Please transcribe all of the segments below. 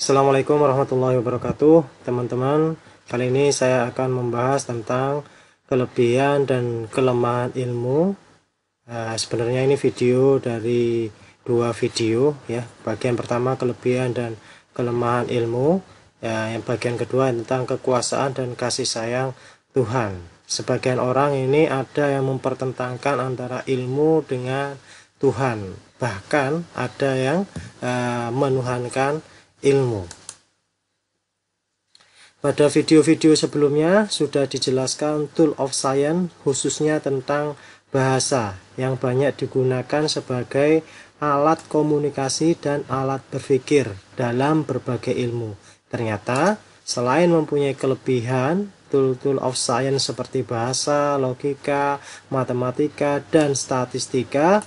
Assalamualaikum warahmatullahi wabarakatuh, teman-teman. Kali ini saya akan membahas tentang kelebihan dan kelemahan ilmu. Sebenarnya ini video dari dua video ya. Bagian pertama kelebihan dan kelemahan ilmu. Yang bagian kedua tentang kekuasaan dan kasih sayang Tuhan. Sebagian orang ini ada yang mempertentangkan antara ilmu dengan Tuhan. Bahkan ada yang menuhankan ilmu. Pada video-video sebelumnya sudah dijelaskan tool of science, khususnya tentang bahasa yang banyak digunakan sebagai alat komunikasi dan alat berpikir dalam berbagai ilmu. Ternyata selain mempunyai kelebihan, tool of science seperti bahasa, logika, matematika, dan statistika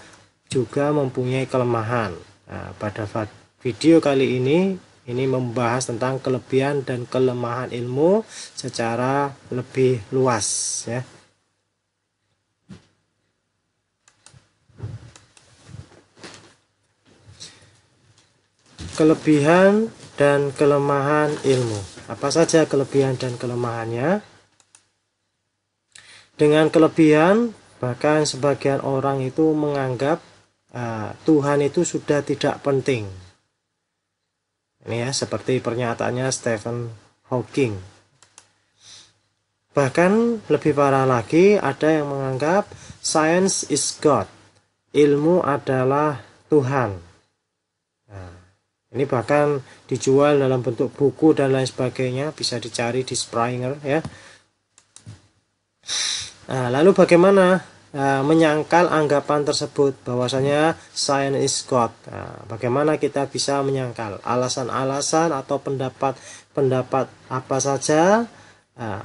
juga mempunyai kelemahan. Pada video kali ini membahas tentang kelebihan dan kelemahan ilmu secara lebih luas ya. Kelebihan dan kelemahan ilmu. Apa saja kelebihan dan kelemahannya? Dengan kelebihan, bahkan sebagian orang itu menganggap Tuhan itu sudah tidak penting. Ini ya, seperti pernyataannya Stephen Hawking. Bahkan lebih parah lagi, ada yang menganggap science is God. Ilmu adalah Tuhan. Ini bahkan dijual dalam bentuk buku dan lain sebagainya, bisa dicari di Springer ya. Lalu bagaimana menyangkal anggapan tersebut bahwasanya science is God? Bagaimana kita bisa menyangkal alasan-alasan atau pendapat apa saja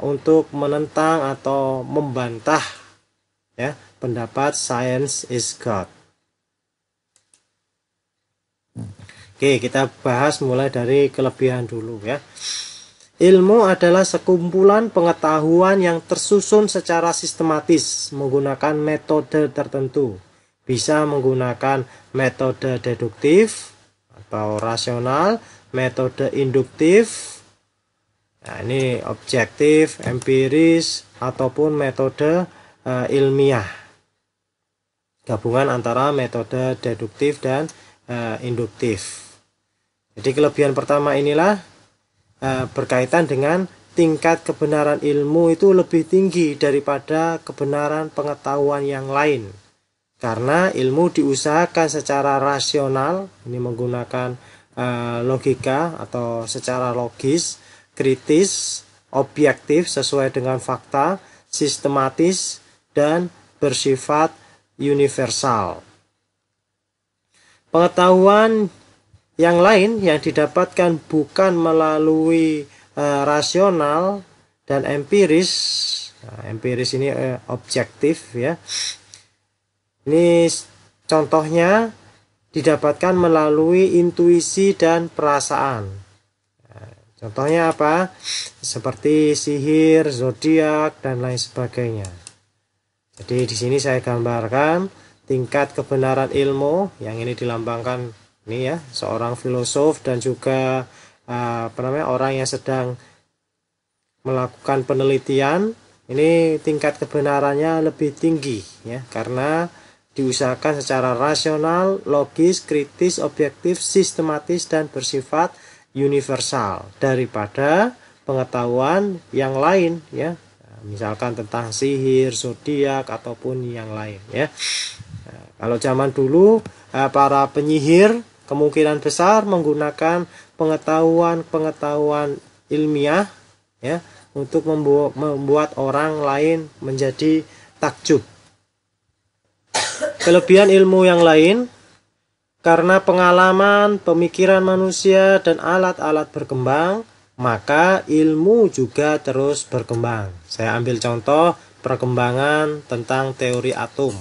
untuk menentang atau membantah ya pendapat science is God? Oke, kita bahas mulai dari kelebihan dulu ya. Ilmu adalah sekumpulan pengetahuan yang tersusun secara sistematis menggunakan metode tertentu. Bisa menggunakan metode deduktif atau rasional, metode induktif, ini objektif, empiris, ataupun metode ilmiah. Gabungan antara metode deduktif dan induktif. Jadi kelebihan pertama inilah berkaitan dengan tingkat kebenaran ilmu itu lebih tinggi daripada kebenaran pengetahuan yang lain. Karena ilmu diusahakan secara rasional, ini menggunakan logika atau secara logis, kritis, objektif sesuai dengan fakta, sistematis, dan bersifat universal. Pengetahuan yang lain yang didapatkan bukan melalui rasional dan empiris. Empiris ini objektif ya. Ini contohnya didapatkan melalui intuisi dan perasaan. Contohnya apa? Seperti sihir, zodiak dan lain sebagainya. Jadi di sini saya gambarkan tingkat kebenaran ilmu yang ini dilambangkan ini ya, seorang filosof dan juga orang yang sedang melakukan penelitian. Ini tingkat kebenarannya lebih tinggi ya, karena diusahakan secara rasional, logis, kritis, objektif, sistematis dan bersifat universal daripada pengetahuan yang lain ya. Misalkan tentang sihir, zodiak ataupun yang lain ya. Kalau zaman dulu para penyihir kemungkinan besar menggunakan pengetahuan ilmiah ya untuk membuat orang lain menjadi takjub. Kelebihan ilmu yang lain, karena pengalaman, pemikiran manusia dan alat-alat berkembang, maka ilmu juga terus berkembang. Saya ambil contoh perkembangan tentang teori atom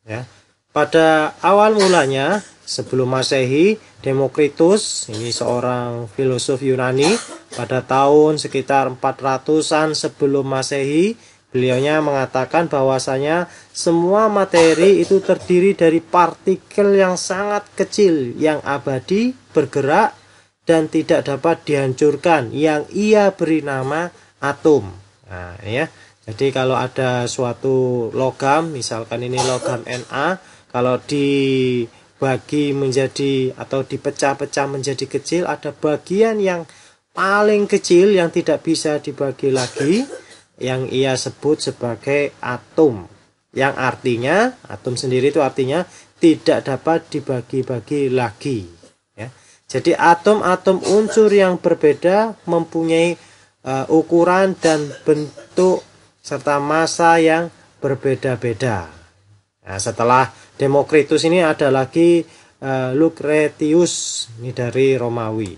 ya. Pada awal mulanya sebelum Masehi, Demokritus, ini seorang filosof Yunani, pada tahun sekitar 400-an sebelum Masehi, beliaunya mengatakan bahwasanya semua materi itu terdiri dari partikel yang sangat kecil yang abadi, bergerak dan tidak dapat dihancurkan yang ia beri nama atom. Nah, ya. Jadi kalau ada suatu logam, misalkan ini logam Na, kalau dibagi menjadi atau dipecah-pecah menjadi kecil, ada bagian yang paling kecil yang tidak bisa dibagi lagi, yang ia sebut sebagai atom. Yang artinya, atom sendiri itu artinya tidak dapat dibagi-bagi lagi. Ya. Jadi atom-atom unsur yang berbeda mempunyai ukuran dan bentuk serta massa yang berbeda-beda. Nah, setelah Demokritus ini ada lagi Lucretius, ini dari Romawi.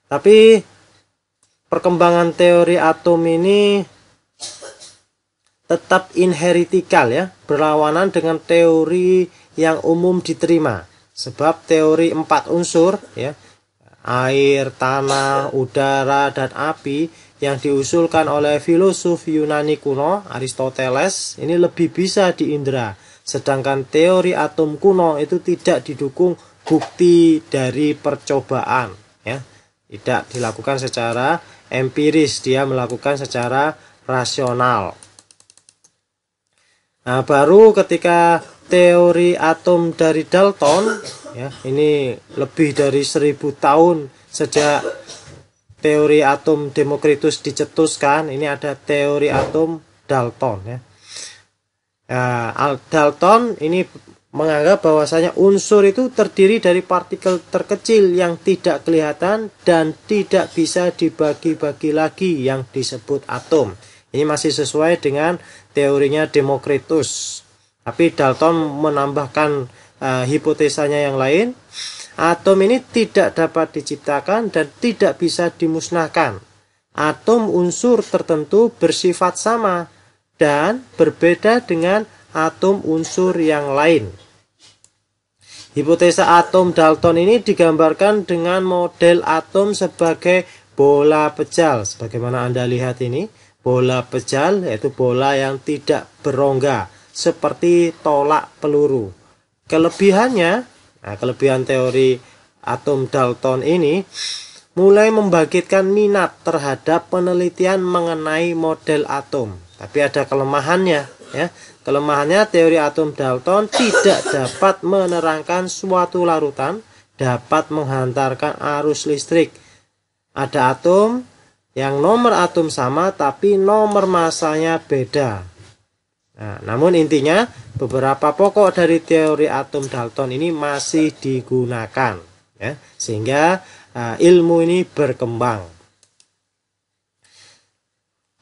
Tapi perkembangan teori atom ini tetap inheritikal, ya, berlawanan dengan teori yang umum diterima. Sebab teori 4 unsur, ya, air, tanah, udara, dan api yang diusulkan oleh filosof Yunani kuno Aristoteles ini lebih bisa diindra, sedangkan teori atom kuno itu tidak didukung bukti dari percobaan, ya, tidak dilakukan secara empiris, dia melakukan secara rasional. Nah, baru ketika teori atom dari Dalton, ya, ini lebih dari 1000 tahun sejak teori atom Demokritus dicetuskan, ini ada teori atom Dalton, ya. Dalton ini menganggap bahwasanya unsur itu terdiri dari partikel terkecil yang tidak kelihatan dan tidak bisa dibagi-bagi lagi yang disebut atom. Ini masih sesuai dengan teorinya Demokritus. Tapi Dalton menambahkan hipotesanya yang lain. Atom ini tidak dapat diciptakan dan tidak bisa dimusnahkan. Atom unsur tertentu bersifat sama dan berbeda dengan atom unsur yang lain. Hipotesa atom Dalton ini digambarkan dengan model atom sebagai bola pejal. Sebagaimana Anda lihat ini, bola pejal yaitu bola yang tidak berongga seperti tolak peluru. Kelebihannya, kelebihan teori atom Dalton ini mulai membangkitkan minat terhadap penelitian mengenai model atom. Tapi ada kelemahannya, ya. Kelemahannya teori atom Dalton tidak dapat menerangkan suatu larutan, dapat menghantarkan arus listrik. Ada atom yang nomor atom sama tapi nomor massanya beda. Nah, namun intinya beberapa pokok dari teori atom Dalton ini masih digunakan, ya, sehingga ilmu ini berkembang.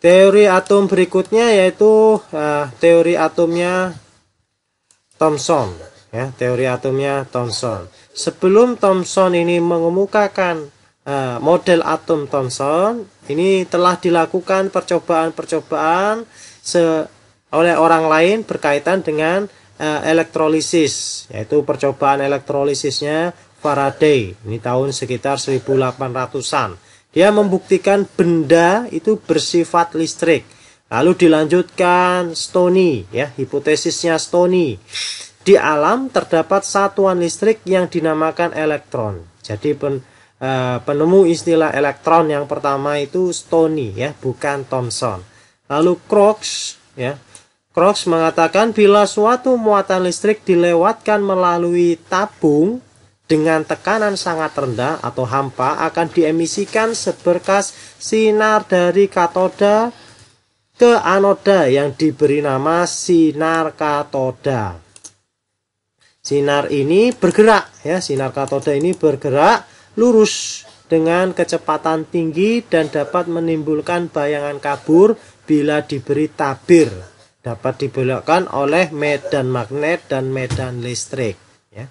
Teori atom berikutnya yaitu teori atomnya Thomson, ya, teori atomnya Thomson. Sebelum Thomson ini mengemukakan model atom Thomson, ini telah dilakukan percobaan-percobaan oleh orang lain berkaitan dengan elektrolisis, yaitu percobaan elektrolisisnya Faraday, ini tahun sekitar 1800-an. Dia membuktikan benda itu bersifat listrik. Lalu dilanjutkan Stoney, ya, hipotesisnya Stoney. Di alam terdapat satuan listrik yang dinamakan elektron. Jadi penemu istilah elektron yang pertama itu Stoney, ya, bukan Thomson. Lalu Crookes, ya, Crookes mengatakan bila suatu muatan listrik dilewatkan melalui tabung dengan tekanan sangat rendah atau hampa akan diemisikan seberkas sinar dari katoda ke anoda yang diberi nama sinar katoda. Sinar ini bergerak, ya, sinar katoda ini bergerak lurus dengan kecepatan tinggi dan dapat menimbulkan bayangan kabur bila diberi tabir. Dapat dibelokkan oleh medan magnet dan medan listrik, ya.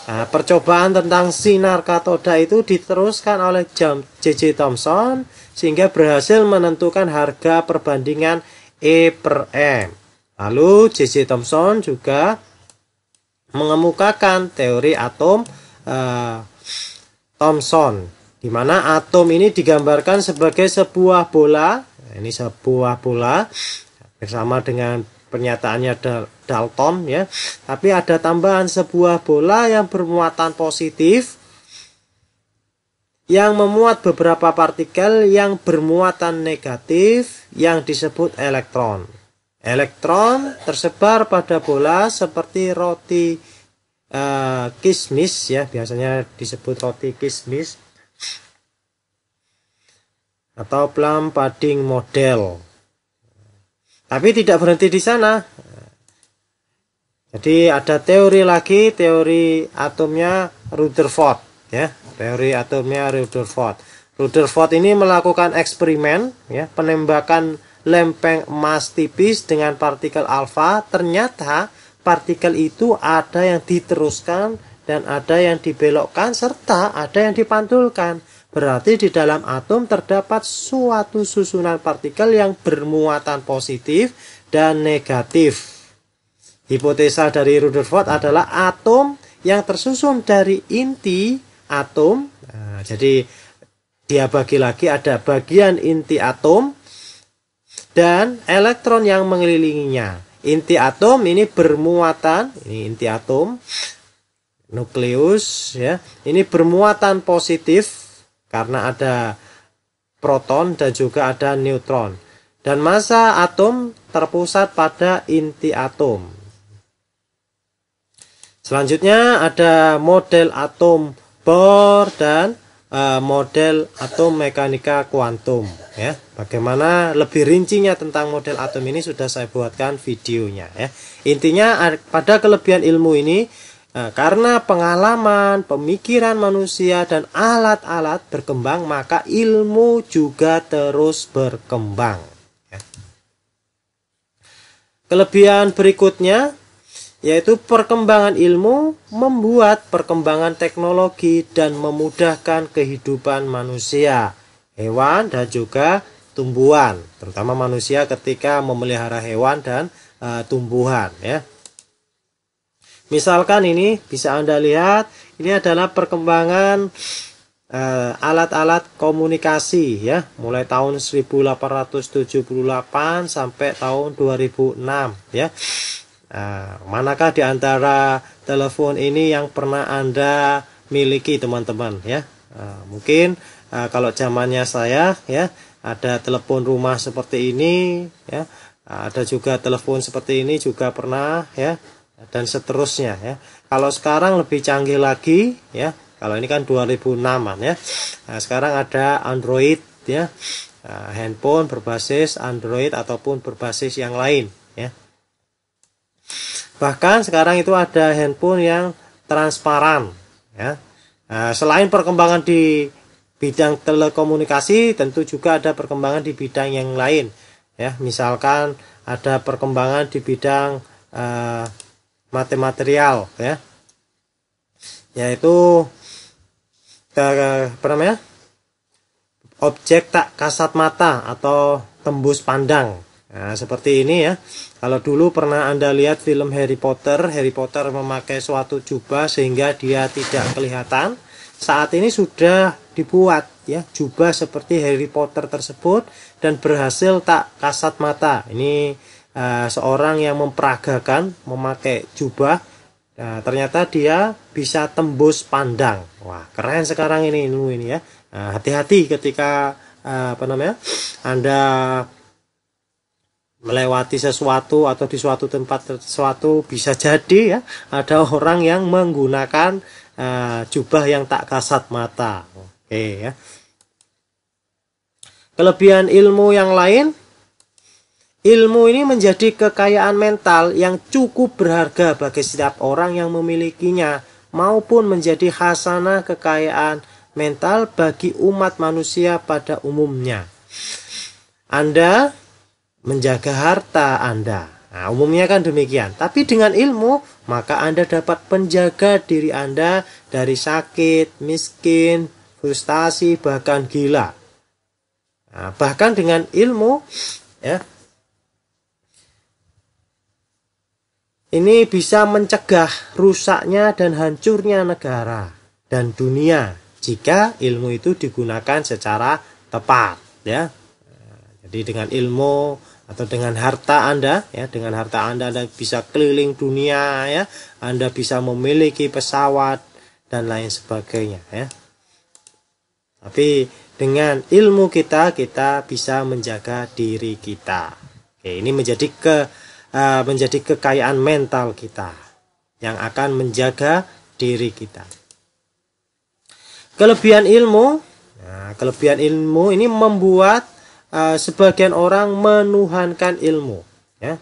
Nah, percobaan tentang sinar katoda itu diteruskan oleh J.J. Thomson sehingga berhasil menentukan harga perbandingan E/M. Lalu J.J. Thomson juga mengemukakan teori atom Thomson, di mana atom ini digambarkan sebagai sebuah bola. Ini sebuah bola bersama dengan pernyataannya Dalton, ya. Tapi ada tambahan sebuah bola yang bermuatan positif yang memuat beberapa partikel yang bermuatan negatif yang disebut elektron. Elektron tersebar pada bola seperti roti kismis ya, biasanya disebut roti kismis atau plum pudding model. Tapi tidak berhenti di sana. Jadi ada teori lagi, teori atomnya Rutherford ya, teori atomnya Rutherford. Rutherford ini melakukan eksperimen ya, penembakan lempeng emas tipis dengan partikel alfa. Ternyata partikel itu ada yang diteruskan dan ada yang dibelokkan serta ada yang dipantulkan. Berarti di dalam atom terdapat suatu susunan partikel yang bermuatan positif dan negatif. Hipotesa dari Rutherford adalah atom yang tersusun dari inti atom. Nah, jadi dia bagi lagi, ada bagian inti atom dan elektron yang mengelilinginya. Inti atom ini bermuatan, ini inti atom, nukleus ya. Ini bermuatan positif karena ada proton dan juga ada neutron. Dan massa atom terpusat pada inti atom. Selanjutnya ada model atom Bohr dan model atom mekanika kuantum ya. Bagaimana lebih rincinya tentang model atom ini sudah saya buatkan videonya ya. Intinya pada kelebihan ilmu ini karena pengalaman, pemikiran manusia dan alat-alat berkembang, maka ilmu juga terus berkembang ya. Kelebihan berikutnya yaitu perkembangan ilmu membuat perkembangan teknologi dan memudahkan kehidupan manusia, hewan dan juga tumbuhan, terutama manusia ketika memelihara hewan dan tumbuhan ya. Misalkan ini bisa Anda lihat, ini adalah perkembangan alat-alat komunikasi ya, mulai tahun 1878 sampai tahun 2006 ya. Manakah di antara telepon ini yang pernah Anda miliki teman-teman ya? Mungkin kalau zamannya saya ya, ada telepon rumah seperti ini ya, ada juga telepon seperti ini juga pernah ya, dan seterusnya ya. Kalau sekarang lebih canggih lagi ya, kalau ini kan 2006an ya. Sekarang ada Android ya, handphone berbasis Android ataupun berbasis yang lain ya. Bahkan sekarang itu ada handphone yang transparan ya. Selain perkembangan di bidang telekomunikasi, tentu juga ada perkembangan di bidang yang lain ya. Misalkan ada perkembangan di bidang material ya, yaitu objek tak kasat mata atau tembus pandang. Nah, seperti ini ya. Kalau dulu pernah Anda lihat film Harry Potter memakai suatu jubah sehingga dia tidak kelihatan. Saat ini sudah dibuat ya jubah seperti Harry Potter tersebut dan berhasil tak kasat mata. Ini seorang yang memperagakan memakai jubah. Nah, ternyata dia bisa tembus pandang. Wah, keren sekarang ini ilmu ini ya. Hati-hati ketika Anda melewati sesuatu atau di suatu tempat sesuatu, bisa jadi ya ada orang yang menggunakan jubah yang tak kasat mata. Oke ya. Kelebihan ilmu yang lain, ilmu ini menjadi kekayaan mental yang cukup berharga bagi setiap orang yang memilikinya, maupun menjadi khasanah kekayaan mental bagi umat manusia pada umumnya. Anda menjaga harta Anda. Nah, umumnya kan demikian. Tapi dengan ilmu, maka Anda dapat menjaga diri Anda dari sakit, miskin, frustasi, bahkan gila. Nah, bahkan dengan ilmu, ya, ini bisa mencegah rusaknya dan hancurnya negara dan dunia jika ilmu itu digunakan secara tepat, ya. Jadi dengan ilmu atau dengan harta Anda ya, dengan harta Anda bisa keliling dunia ya, Anda bisa memiliki pesawat dan lain sebagainya ya. Tapi dengan ilmu kita bisa menjaga diri kita. Oke, ini menjadi kekayaan mental kita yang akan menjaga diri kita. Kelebihan ilmu, kelebihan ilmu ini membuat sebagian orang menuhankan ilmu. Ya.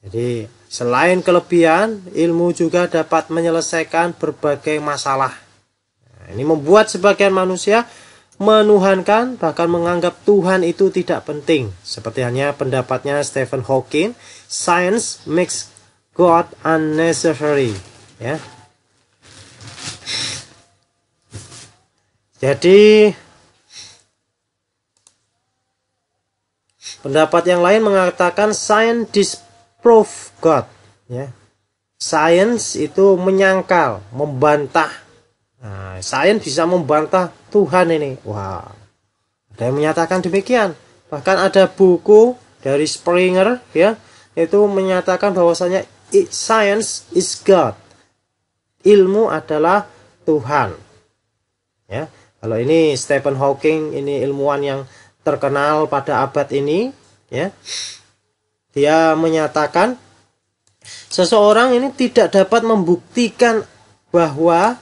Jadi selain kelebihan, ilmu juga dapat menyelesaikan berbagai masalah. Ini membuat sebagian manusia menuhankan, bahkan menganggap Tuhan itu tidak penting. Seperti hanya pendapatnya Stephen Hawking, science makes God unnecessary. Ya. Jadi pendapat yang lain mengatakan science disprove God. Ya. Science itu menyangkal, membantah. Nah, sains bisa membantah Tuhan ini. Wah, ada yang menyatakan demikian. Bahkan ada buku dari Springer, ya, itu menyatakan bahwasanya science is God. Ilmu adalah Tuhan. Ya, kalau ini Stephen Hawking, ini ilmuwan yang terkenal pada abad ini, ya, dia menyatakan seseorang ini tidak dapat membuktikan bahwa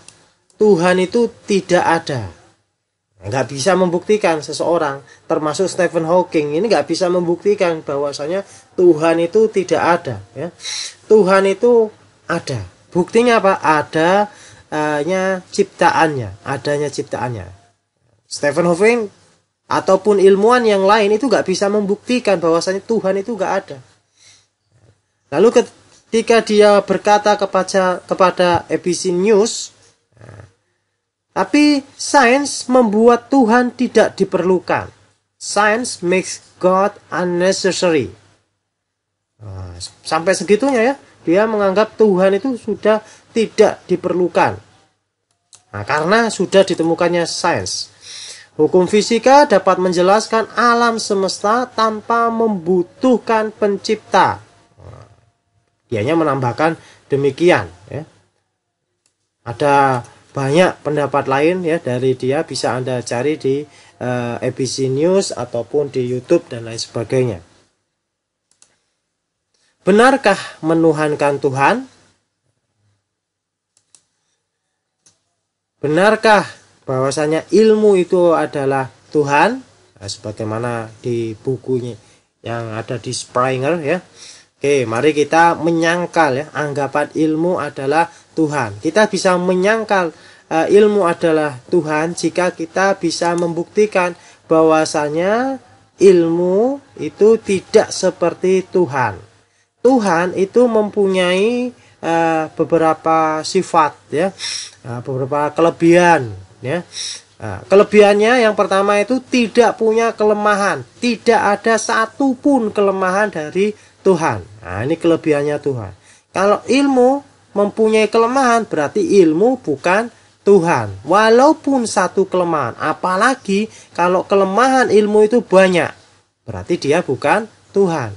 Tuhan itu tidak ada. Nggak bisa membuktikan seseorang, termasuk Stephen Hawking, ini nggak bisa membuktikan bahwasanya Tuhan itu tidak ada. Ya. Tuhan itu ada. Buktinya apa? Adanya ciptaannya. Stephen Hawking ataupun ilmuwan yang lain itu nggak bisa membuktikan bahwasanya Tuhan itu nggak ada. Lalu ketika dia berkata kepada ABC News, tapi sains membuat Tuhan tidak diperlukan. Science makes God unnecessary. Nah, sampai segitunya ya, dia menganggap Tuhan itu sudah tidak diperlukan. Nah, karena sudah ditemukannya sains. Hukum fisika dapat menjelaskan alam semesta tanpa membutuhkan pencipta. Dianya menambahkan demikian. Ya. Ada banyak pendapat lain ya dari dia, bisa Anda cari di ABC News ataupun di YouTube dan lain sebagainya. Benarkah menuhankan Tuhan? Benarkah bahwasanya ilmu itu adalah Tuhan? Nah, sebagaimana di bukunya yang ada di Springer ya. Oke, mari kita menyangkal ya, anggapan ilmu adalah Tuhan. Kita bisa menyangkal ilmu adalah Tuhan jika kita bisa membuktikan bahwasanya ilmu itu tidak seperti Tuhan. Tuhan itu mempunyai beberapa sifat ya, beberapa kelebihan ya. Kelebihannya yang pertama itu tidak punya kelemahan, tidak ada satupun kelemahan dari Tuhan. Nah, ini kelebihannya Tuhan. Kalau ilmu mempunyai kelemahan, berarti ilmu bukan Tuhan. Walaupun satu kelemahan, apalagi kalau kelemahan ilmu itu banyak, berarti dia bukan Tuhan.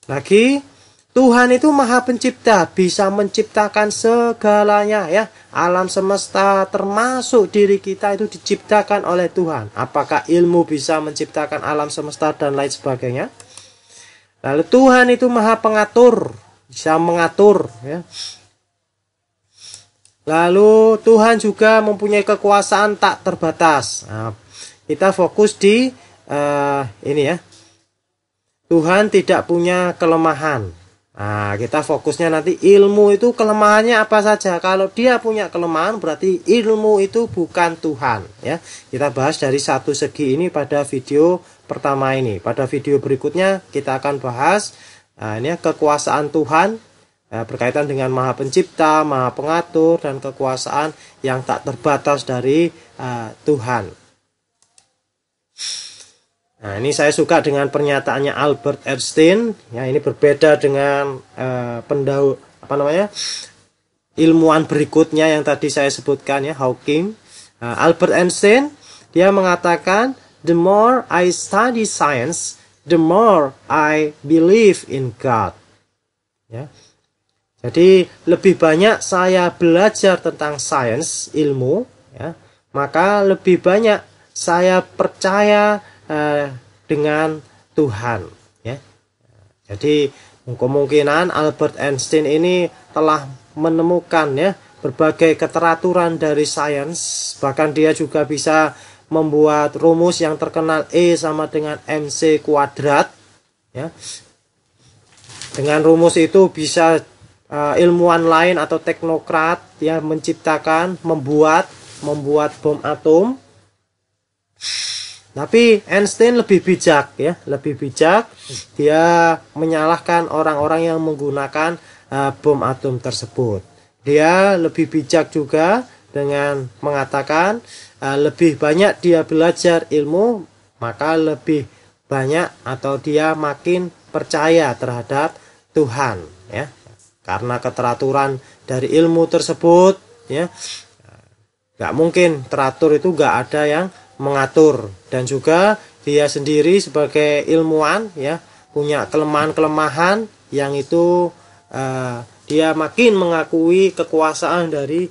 Lagi, Tuhan itu Maha Pencipta, bisa menciptakan segalanya ya. Alam semesta termasuk diri kita itu diciptakan oleh Tuhan. Apakah ilmu bisa menciptakan alam semesta dan lain sebagainya? Lalu Tuhan itu Maha Pengatur, bisa mengatur ya. Lalu Tuhan juga mempunyai kekuasaan tak terbatas. Nah, kita fokus di ini ya. Tuhan tidak punya kelemahan. Nah, kita fokusnya nanti ilmu itu kelemahannya apa saja. Kalau dia punya kelemahan berarti ilmu itu bukan Tuhan ya. Kita bahas dari satu segi ini pada video pertama ini. Pada video berikutnya kita akan bahas ini ya, kekuasaan Tuhan berkaitan dengan Maha Pencipta, Maha Pengatur, dan kekuasaan yang tak terbatas dari Tuhan. Nah, ini saya suka dengan pernyataannya Albert Einstein. Ya, ini berbeda dengan ilmuwan berikutnya yang tadi saya sebutkan ya, Hawking. Albert Einstein dia mengatakan, the more I study science, the more I believe in God. Ya. Jadi lebih banyak saya belajar tentang sains, ilmu, ya, maka lebih banyak saya percaya dengan Tuhan, ya. Jadi kemungkinan Albert Einstein ini telah menemukan, ya, berbagai keteraturan dari sains. Bahkan dia juga bisa membuat rumus yang terkenal E sama dengan MC kuadrat, ya. Dengan rumus itu bisa ilmuwan lain atau teknokrat, ya, menciptakan, membuat bom atom. Tapi Einstein lebih bijak, ya, lebih bijak. Dia menyalahkan orang-orang yang menggunakan bom atom tersebut. Dia lebih bijak juga dengan mengatakan lebih banyak dia belajar ilmu, maka lebih banyak atau dia makin percaya terhadap Tuhan, ya. Karena keteraturan dari ilmu tersebut, ya, nggak mungkin teratur itu nggak ada yang mengatur. Dan juga dia sendiri sebagai ilmuwan, ya, punya kelemahan-kelemahan yang itu dia makin mengakui kekuasaan dari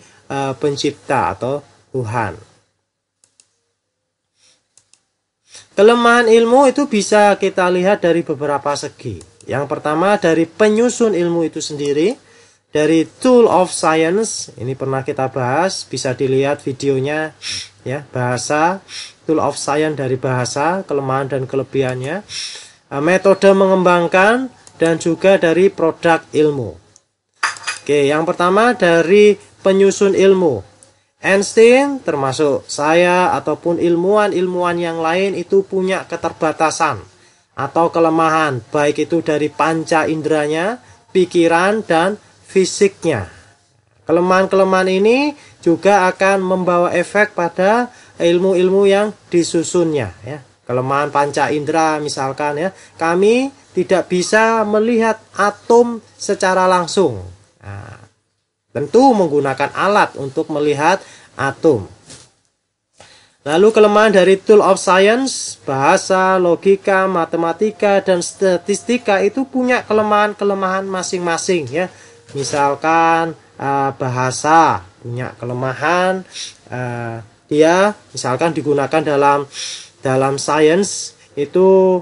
pencipta atau Tuhan. Kelemahan ilmu itu bisa kita lihat dari beberapa segi. Yang pertama dari penyusun ilmu itu sendiri, dari tool of science, ini pernah kita bahas, bisa dilihat videonya, ya, bahasa, tool of science dari bahasa, kelemahan dan kelebihannya, metode mengembangkan, dan juga dari produk ilmu. Oke, yang pertama dari penyusun ilmu. Einstein termasuk saya ataupun ilmuwan-ilmuwan yang lain itu punya keterbatasan atau kelemahan, baik itu dari panca inderanya, pikiran, dan fisiknya. Kelemahan-kelemahan ini juga akan membawa efek pada ilmu-ilmu yang disusunnya, ya. Kelemahan panca indera misalkan, ya, kami tidak bisa melihat atom secara langsung. Nah, tentu menggunakan alat untuk melihat atom. Lalu kelemahan dari tool of science, bahasa, logika, matematika, dan statistika itu punya kelemahan-kelemahan masing-masing, ya. Misalkan bahasa punya kelemahan, dia misalkan digunakan dalam sains itu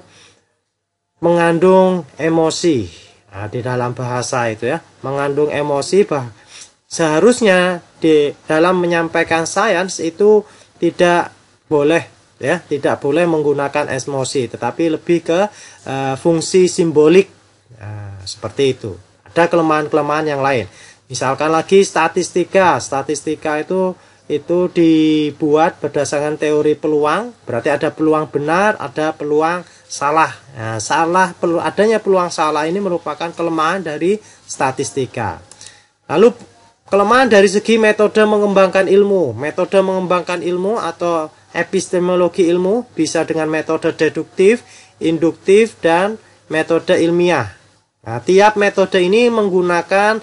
mengandung emosi. Nah, di dalam bahasa itu, ya, mengandung emosi. Seharusnya di dalam menyampaikan sains itu tidak boleh, ya, tidak boleh menggunakan emosi, tetapi lebih ke fungsi simbolik. Nah, seperti itu. Ada kelemahan-kelemahan yang lain. Misalkan lagi statistika itu dibuat berdasarkan teori peluang, berarti ada peluang benar, ada peluang salah. Nah, adanya peluang salah ini merupakan kelemahan dari statistika. Lalu kelemahan dari segi metode mengembangkan ilmu. Metode mengembangkan ilmu atau epistemologi ilmu bisa dengan metode deduktif, induktif, dan metode ilmiah. Nah, tiap metode ini menggunakan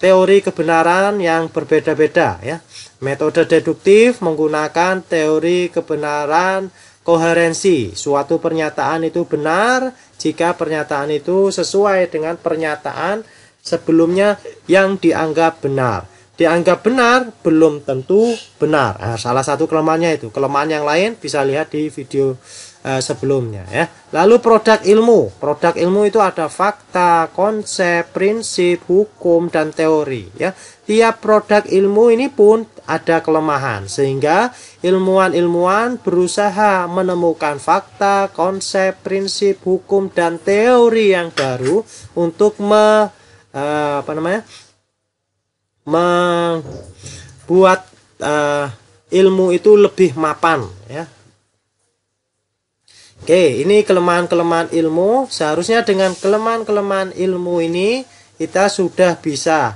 teori kebenaran yang berbeda-beda, ya. Metode deduktif menggunakan teori kebenaran koherensi. Suatu pernyataan itu benar jika pernyataan itu sesuai dengan pernyataan sebelumnya yang dianggap benar. Dianggap benar belum tentu benar. Nah, salah satu kelemahannya itu. Kelemahan yang lain bisa lihat di video sebelumnya, ya. Lalu produk ilmu. Produk ilmu itu ada fakta, konsep, prinsip, hukum, dan teori, ya. Tiap produk ilmu ini pun ada kelemahan, sehingga ilmuwan-ilmuwan berusaha menemukan fakta, konsep, prinsip, hukum, dan teori yang baru untuk membuat ilmu itu lebih mapan, ya. Oke, ini kelemahan-kelemahan ilmu. Seharusnya dengan kelemahan-kelemahan ilmu ini kita sudah bisa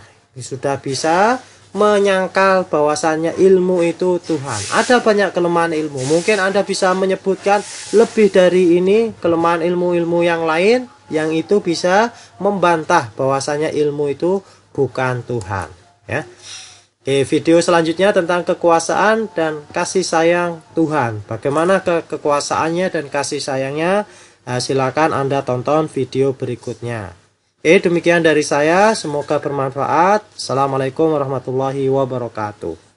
menyangkal bahwasannya ilmu itu Tuhan. Ada banyak kelemahan ilmu. Mungkin Anda bisa menyebutkan lebih dari ini kelemahan ilmu-ilmu yang lain yang itu bisa membantah bahwasannya ilmu itu bukan Tuhan, ya. Oke, video selanjutnya tentang kekuasaan dan kasih sayang Tuhan. Bagaimana kekuasaannya dan kasih sayangnya? Silakan Anda tonton video berikutnya. Oke, demikian dari saya. Semoga bermanfaat. Assalamualaikum warahmatullahi wabarakatuh.